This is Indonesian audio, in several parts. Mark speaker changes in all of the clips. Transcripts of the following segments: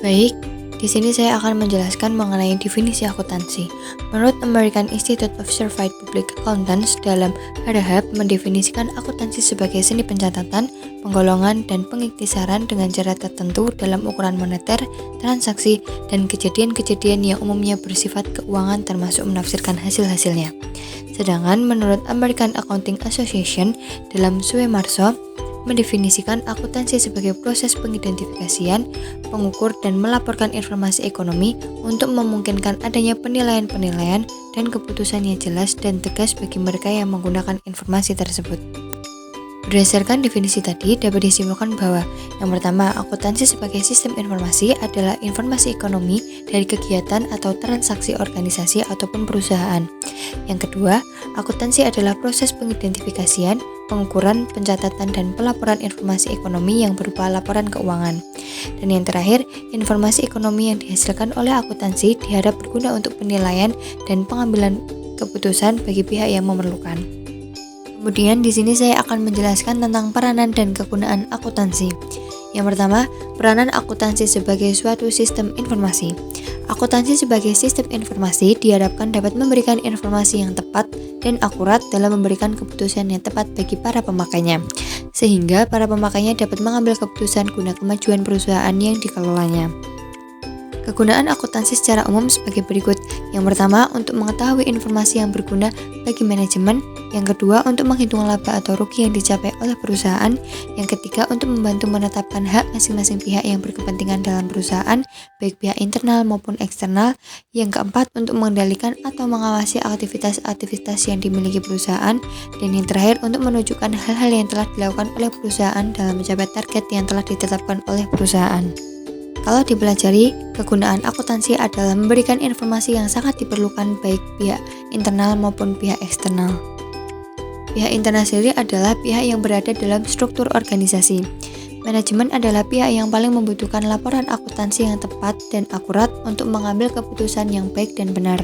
Speaker 1: Baik, di sini saya akan menjelaskan mengenai definisi akuntansi. Menurut American Institute of Certified Public Accountants dalam Harahap mendefinisikan akuntansi sebagai seni pencatatan, penggolongan, dan pengiktisaran dengan cara tertentu dalam ukuran moneter, transaksi, dan kejadian-kejadian yang umumnya bersifat keuangan termasuk menafsirkan hasil-hasilnya. Sedangkan menurut American Accounting Association dalam Sue Marso mendefinisikan akuntansi sebagai proses pengidentifikasian, pengukur, dan melaporkan informasi ekonomi untuk memungkinkan adanya penilaian-penilaian dan keputusan yang jelas dan tegas bagi mereka yang menggunakan informasi tersebut. Berdasarkan definisi tadi, dapat disimpulkan bahwa yang pertama, akuntansi sebagai sistem informasi adalah informasi ekonomi dari kegiatan atau transaksi organisasi ataupun perusahaan. Yang kedua, akuntansi adalah proses pengidentifikasian, pengukuran, pencatatan, dan pelaporan informasi ekonomi yang berupa laporan keuangan. Dan yang terakhir, informasi ekonomi yang dihasilkan oleh akuntansi diharap berguna untuk penilaian dan pengambilan keputusan bagi pihak yang memerlukan. Kemudian di sini saya akan menjelaskan tentang peranan dan kegunaan akuntansi. Yang pertama, peranan akuntansi sebagai suatu sistem informasi. Akuntansi sebagai sistem informasi diharapkan dapat memberikan informasi yang tepat dan akurat dalam memberikan keputusan yang tepat bagi para pemakainya, sehingga para pemakainya dapat mengambil keputusan guna kemajuan perusahaan yang dikelolanya. Kegunaan akuntansi secara umum sebagai berikut. Yang pertama, untuk mengetahui informasi yang berguna bagi manajemen. Yang kedua, untuk menghitung laba atau rugi yang dicapai oleh perusahaan. Yang ketiga, untuk membantu menetapkan hak masing-masing pihak yang berkepentingan dalam perusahaan, baik pihak internal maupun eksternal. Yang keempat, untuk mengendalikan atau mengawasi aktivitas-aktivitas yang dimiliki perusahaan. Dan yang terakhir, untuk menunjukkan hal-hal yang telah dilakukan oleh perusahaan dalam mencapai target yang telah ditetapkan oleh perusahaan. Kalau dipelajari, kegunaan akuntansi adalah memberikan informasi yang sangat diperlukan baik pihak internal maupun pihak eksternal. Pihak internal sendiri adalah pihak yang berada dalam struktur organisasi. Manajemen adalah pihak yang paling membutuhkan laporan akuntansi yang tepat dan akurat untuk mengambil keputusan yang baik dan benar.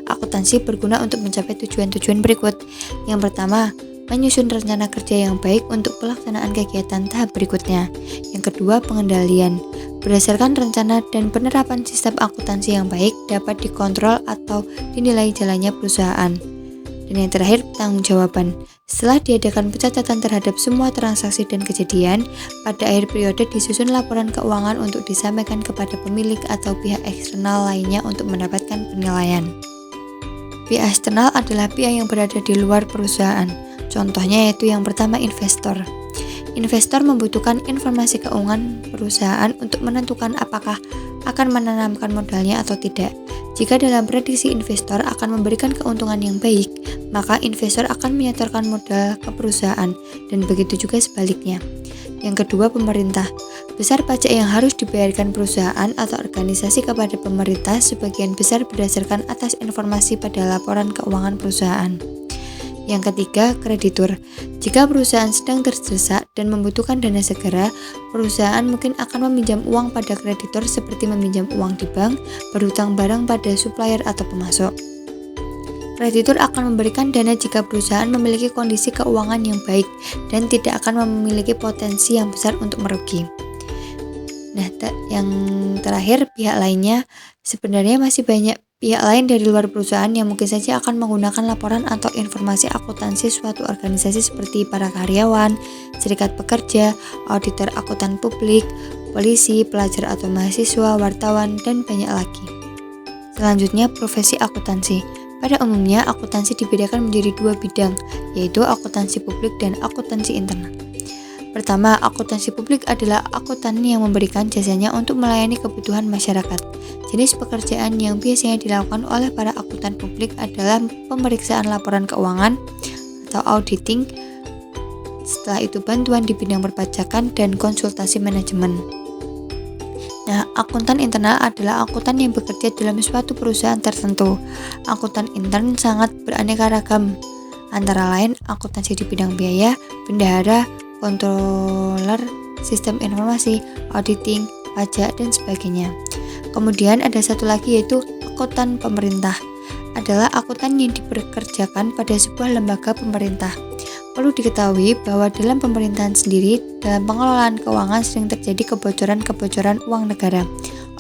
Speaker 1: Akuntansi berguna untuk mencapai tujuan-tujuan berikut. Yang pertama, menyusun rencana kerja yang baik untuk pelaksanaan kegiatan tahap berikutnya. Yang kedua, pengendalian. Berdasarkan rencana dan penerapan sistem akuntansi yang baik dapat dikontrol atau dinilai jalannya perusahaan. Dan yang terakhir, pertanggungjawaban. Setelah diadakan pencatatan terhadap semua transaksi dan kejadian, pada akhir periode disusun laporan keuangan untuk disampaikan kepada pemilik atau pihak eksternal lainnya untuk mendapatkan penilaian. Pihak eksternal adalah pihak yang berada di luar perusahaan. Contohnya yaitu yang pertama, investor. Investor membutuhkan informasi keuangan perusahaan untuk menentukan apakah akan menanamkan modalnya atau tidak. Jika dalam prediksi investor akan memberikan keuntungan yang baik, maka investor akan menyetorkan modal ke perusahaan, dan begitu juga sebaliknya. Yang kedua, pemerintah. Besar pajak yang harus dibayarkan perusahaan atau organisasi kepada pemerintah sebagian besar berdasarkan atas informasi pada laporan keuangan perusahaan. Yang ketiga, kreditur. Jika perusahaan sedang terdesak dan membutuhkan dana segera, perusahaan mungkin akan meminjam uang pada kreditur seperti meminjam uang di bank, berhutang barang pada supplier atau pemasok. Kreditur akan memberikan dana jika perusahaan memiliki kondisi keuangan yang baik dan tidak akan memiliki potensi yang besar untuk merugi. Nah, yang terakhir, pihak lainnya. Sebenarnya masih banyak pihak lain dari luar perusahaan yang mungkin saja akan menggunakan laporan atau informasi akuntansi suatu organisasi seperti para karyawan, serikat pekerja, auditor akuntan publik, polisi, pelajar atau mahasiswa, wartawan, dan banyak lagi. Selanjutnya, profesi akuntansi. Pada umumnya, akuntansi dibedakan menjadi dua bidang, yaitu akuntansi publik dan akuntansi internal. Pertama, akuntansi publik adalah akuntan yang memberikan jasanya untuk melayani kebutuhan masyarakat. Jenis pekerjaan yang biasanya dilakukan oleh para akuntan publik adalah pemeriksaan laporan keuangan atau auditing. Setelah itu, bantuan di bidang perpajakan dan konsultasi manajemen. Nah, akuntan internal adalah akuntan yang bekerja dalam suatu perusahaan tertentu. Akuntan intern sangat beraneka ragam, antara lain akuntansi di bidang biaya, bendahara, controller, sistem informasi, auditing, pajak, dan sebagainya. Kemudian ada satu lagi yaitu akuntan pemerintah. Adalah akuntan yang dipekerjakan pada sebuah lembaga pemerintah. Perlu diketahui bahwa dalam pemerintahan sendiri, dalam pengelolaan keuangan sering terjadi kebocoran-kebocoran uang negara.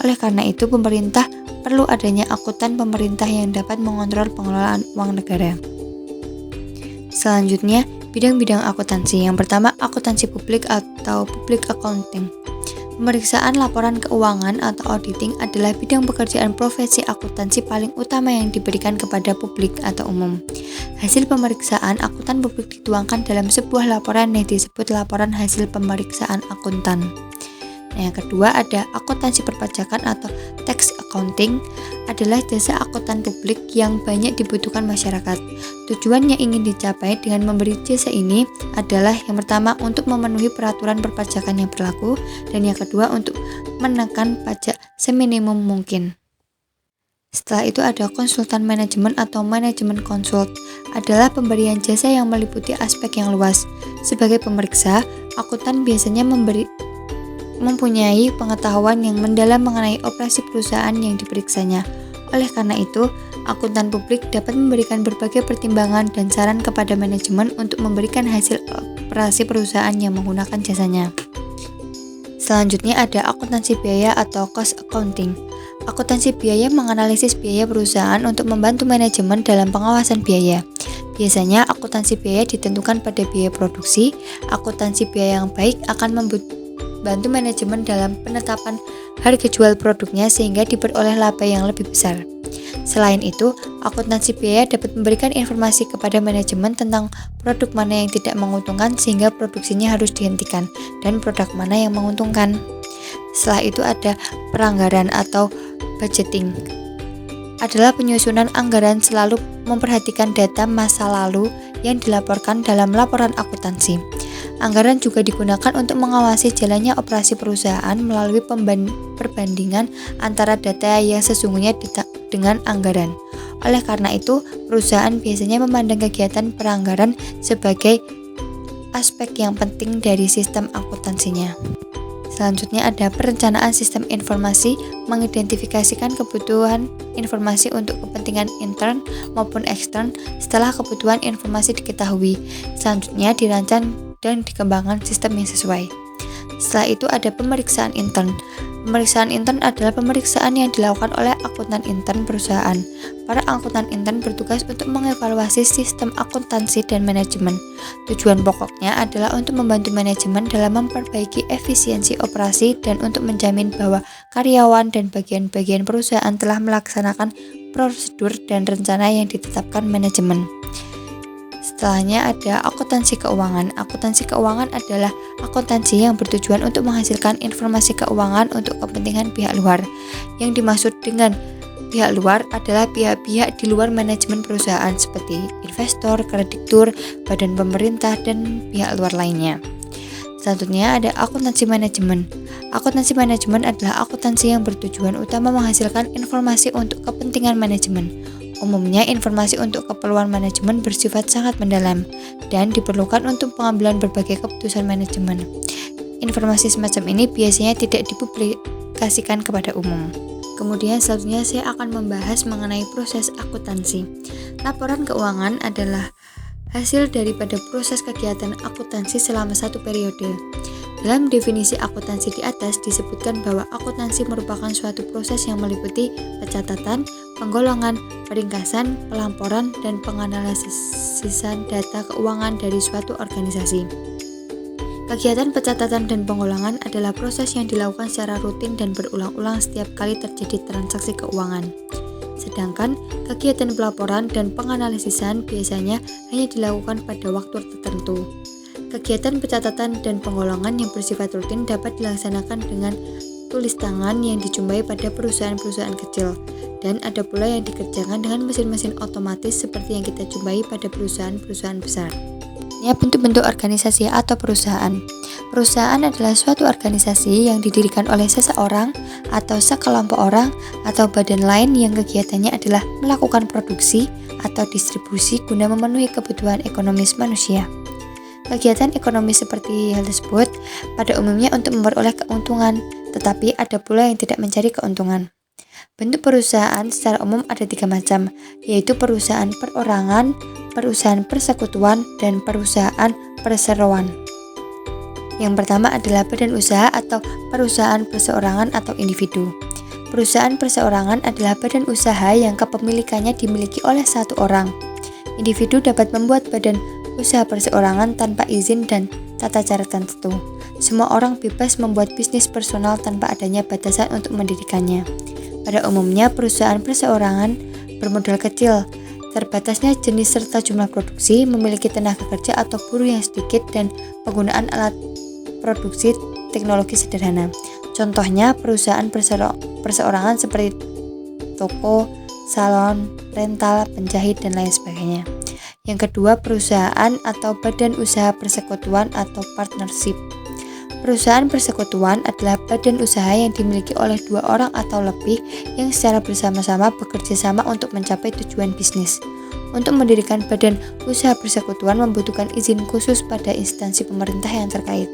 Speaker 1: Oleh karena itu, pemerintah perlu adanya akuntan pemerintah yang dapat mengontrol pengelolaan uang negara. Selanjutnya, bidang-bidang akuntansi. Yang pertama, akuntansi publik atau public accounting. Pemeriksaan laporan keuangan atau auditing adalah bidang pekerjaan profesi akuntansi paling utama yang diberikan kepada publik atau umum. Hasil pemeriksaan akuntan publik dituangkan dalam sebuah laporan yang disebut laporan hasil pemeriksaan akuntan. Yang kedua ada akuntansi perpajakan atau tax accounting, adalah jasa akuntan publik yang banyak dibutuhkan masyarakat. Tujuan yang ingin dicapai dengan memberi jasa ini adalah yang pertama untuk memenuhi peraturan perpajakan yang berlaku, dan yang kedua untuk menekan pajak seminimum mungkin. Setelah itu ada konsultan manajemen atau manajemen konsult, adalah pemberian jasa yang meliputi aspek yang luas. Sebagai pemeriksa, akuntan biasanya mempunyai pengetahuan yang mendalam mengenai operasi perusahaan yang diperiksanya. Oleh karena itu, akuntan publik dapat memberikan berbagai pertimbangan dan saran kepada manajemen untuk memberikan hasil operasi perusahaan yang menggunakan jasanya. Selanjutnya ada akuntansi biaya atau cost accounting. Akuntansi biaya menganalisis biaya perusahaan untuk membantu manajemen dalam pengawasan biaya. Biasanya akuntansi biaya ditentukan pada biaya produksi. Akuntansi biaya yang baik akan bantu manajemen dalam penetapan harga jual produknya sehingga diperoleh laba yang lebih besar. Selain itu, akuntansi biaya dapat memberikan informasi kepada manajemen tentang produk mana yang tidak menguntungkan sehingga produksinya harus dihentikan, dan produk mana yang menguntungkan. Setelah itu ada peranggaran atau budgeting. Adalah penyusunan anggaran, selalu memperhatikan data masa lalu yang dilaporkan dalam laporan akuntansi. Anggaran juga digunakan untuk mengawasi jalannya operasi perusahaan melalui perbandingan antara data yang sesungguhnya dengan anggaran. Oleh karena itu, perusahaan biasanya memandang kegiatan peranggaran sebagai aspek yang penting dari sistem akuntansinya. Selanjutnya ada perencanaan sistem informasi, mengidentifikasikan kebutuhan informasi untuk kepentingan intern maupun ekstern setelah kebutuhan informasi diketahui. Selanjutnya dirancang dan dikembangkan sistem yang sesuai. Setelah itu ada pemeriksaan intern. Pemeriksaan intern adalah pemeriksaan yang dilakukan oleh akuntan intern perusahaan. Para akuntan intern bertugas untuk mengevaluasi sistem akuntansi dan manajemen. Tujuan pokoknya adalah untuk membantu manajemen dalam memperbaiki efisiensi operasi dan untuk menjamin bahwa karyawan dan bagian-bagian perusahaan telah melaksanakan prosedur dan rencana yang ditetapkan manajemen. Setelahnya ada akuntansi keuangan. Akuntansi keuangan adalah akuntansi yang bertujuan untuk menghasilkan informasi keuangan untuk kepentingan pihak luar. Yang dimaksud dengan pihak luar adalah pihak-pihak di luar manajemen perusahaan seperti investor, kreditur, badan pemerintah, dan pihak luar lainnya. Selanjutnya ada akuntansi manajemen. Akuntansi manajemen adalah akuntansi yang bertujuan utama menghasilkan informasi untuk kepentingan manajemen. Umumnya, informasi untuk keperluan manajemen bersifat sangat mendalam dan diperlukan untuk pengambilan berbagai keputusan manajemen. Informasi semacam ini biasanya tidak dipublikasikan kepada umum. Kemudian selanjutnya saya akan membahas mengenai proses akuntansi. Laporan keuangan adalah hasil daripada proses kegiatan akuntansi selama satu periode. Dalam definisi akuntansi di atas disebutkan bahwa akuntansi merupakan suatu proses yang meliputi pencatatan, penggolongan, peringkasan, pelamporan, dan penganalisisan data keuangan dari suatu organisasi. Kegiatan pencatatan dan penggolongan adalah proses yang dilakukan secara rutin dan berulang-ulang setiap kali terjadi transaksi keuangan. Sedangkan kegiatan pelaporan dan penganalisisan biasanya hanya dilakukan pada waktu tertentu. Kegiatan pencatatan dan penggolongan yang bersifat rutin dapat dilaksanakan dengan tulis tangan yang dijumpai pada perusahaan-perusahaan kecil, dan ada pula yang dikerjakan dengan mesin-mesin otomatis seperti yang kita jumpai pada perusahaan-perusahaan besar. Ini bentuk-bentuk organisasi atau perusahaan. Perusahaan adalah suatu organisasi yang didirikan oleh seseorang atau sekelompok orang atau badan lain yang kegiatannya adalah melakukan produksi atau distribusi guna memenuhi kebutuhan ekonomis manusia. Kegiatan ekonomi seperti hal tersebut pada umumnya untuk memperoleh keuntungan, tetapi ada pula yang tidak mencari keuntungan. Bentuk perusahaan secara umum ada 3 macam, yaitu perusahaan perorangan, perusahaan persekutuan, dan perusahaan perseroan. Yang pertama adalah badan usaha atau perusahaan perseorangan atau individu. Perusahaan perseorangan adalah badan usaha yang kepemilikannya dimiliki oleh satu orang. Individu dapat membuat badan usaha perseorangan tanpa izin dan tata cara tertentu. Semua orang bebas membuat bisnis personal tanpa adanya batasan untuk mendirikannya. Pada umumnya, perusahaan perseorangan bermodal kecil, terbatasnya jenis serta jumlah produksi, memiliki tenaga kerja atau buruh yang sedikit, dan penggunaan alat produksi teknologi sederhana. Contohnya perusahaan perseorangan seperti toko, salon, rental, penjahit, dan lain sebagainya. Yang kedua, perusahaan atau badan usaha persekutuan atau partnership. Perusahaan persekutuan adalah badan usaha yang dimiliki oleh dua orang atau lebih yang secara bersama-sama bekerja sama untuk mencapai tujuan bisnis. Untuk mendirikan badan usaha persekutuan membutuhkan izin khusus pada instansi pemerintah yang terkait.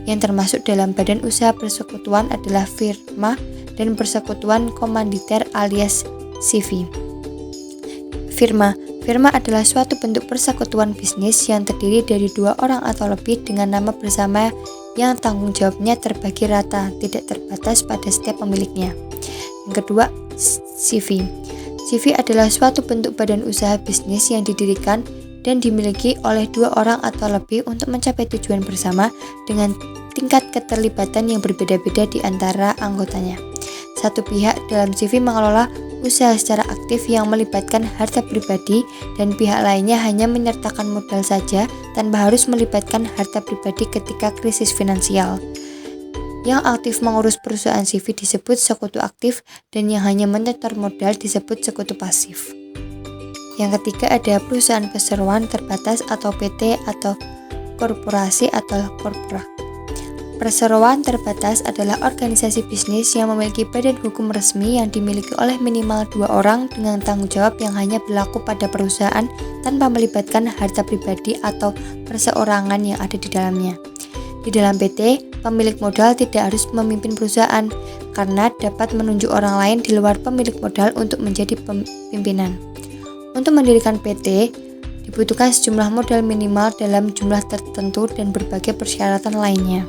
Speaker 1: Yang termasuk dalam badan usaha persekutuan adalah firma dan persekutuan komanditer alias CV. Firma adalah suatu bentuk persekutuan bisnis yang terdiri dari dua orang atau lebih dengan nama bersama yang tanggung jawabnya terbagi rata, tidak terbatas pada setiap pemiliknya. Yang kedua, CV. CV adalah suatu bentuk badan usaha bisnis yang didirikan dan dimiliki oleh dua orang atau lebih untuk mencapai tujuan bersama dengan tingkat keterlibatan yang berbeda-beda di antara anggotanya. Satu pihak dalam CV mengelola usaha secara aktif yang melibatkan harta pribadi dan pihak lainnya hanya menyertakan modal saja tanpa harus melibatkan harta pribadi ketika krisis finansial. Yang aktif mengurus perusahaan CV disebut sekutu aktif dan yang hanya menyetor modal disebut sekutu pasif. Yang ketiga ada perusahaan perseroan terbatas atau PT atau korporasi atau korpora. Perseroan terbatas adalah organisasi bisnis yang memiliki badan hukum resmi yang dimiliki oleh minimal dua orang dengan tanggung jawab yang hanya berlaku pada perusahaan tanpa melibatkan harta pribadi atau perseorangan yang ada di dalamnya. Di dalam PT, pemilik modal tidak harus memimpin perusahaan karena dapat menunjuk orang lain di luar pemilik modal untuk menjadi pimpinan. Untuk mendirikan PT, dibutuhkan sejumlah modal minimal dalam jumlah tertentu dan berbagai persyaratan lainnya.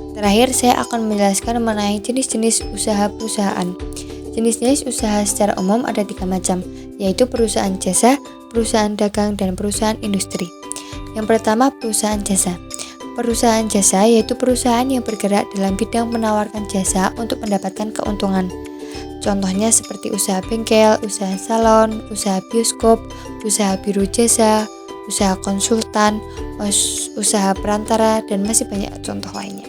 Speaker 1: Terakhir, saya akan menjelaskan mengenai jenis-jenis usaha perusahaan. Jenis-jenis usaha secara umum ada 3 macam, yaitu perusahaan jasa, perusahaan dagang, dan perusahaan industri. Yang pertama, perusahaan jasa. Perusahaan jasa yaitu perusahaan yang bergerak dalam bidang menawarkan jasa untuk mendapatkan keuntungan. Contohnya seperti usaha bengkel, usaha salon, usaha bioskop, usaha biro jasa, usaha konsultan, usaha perantara, dan masih banyak contoh lainnya.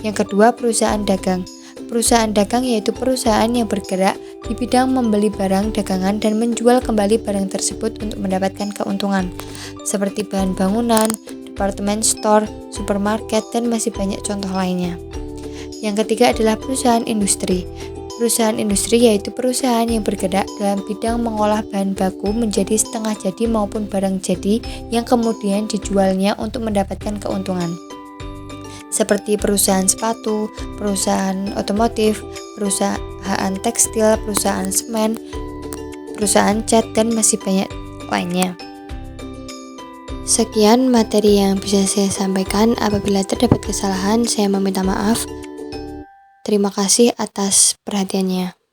Speaker 1: Yang kedua, perusahaan dagang. Perusahaan dagang yaitu perusahaan yang bergerak di bidang membeli barang dagangan dan menjual kembali barang tersebut untuk mendapatkan keuntungan, seperti bahan bangunan, department store, supermarket, dan masih banyak contoh lainnya. Yang ketiga adalah perusahaan industri. Perusahaan industri yaitu perusahaan yang bergerak dalam bidang mengolah bahan baku menjadi setengah jadi maupun barang jadi yang kemudian dijualnya untuk mendapatkan keuntungan. Seperti perusahaan sepatu, perusahaan otomotif, perusahaan tekstil, perusahaan semen, perusahaan cat, dan masih banyak lainnya. Sekian materi yang bisa saya sampaikan. Apabila terdapat kesalahan, saya meminta maaf. Terima kasih atas perhatiannya.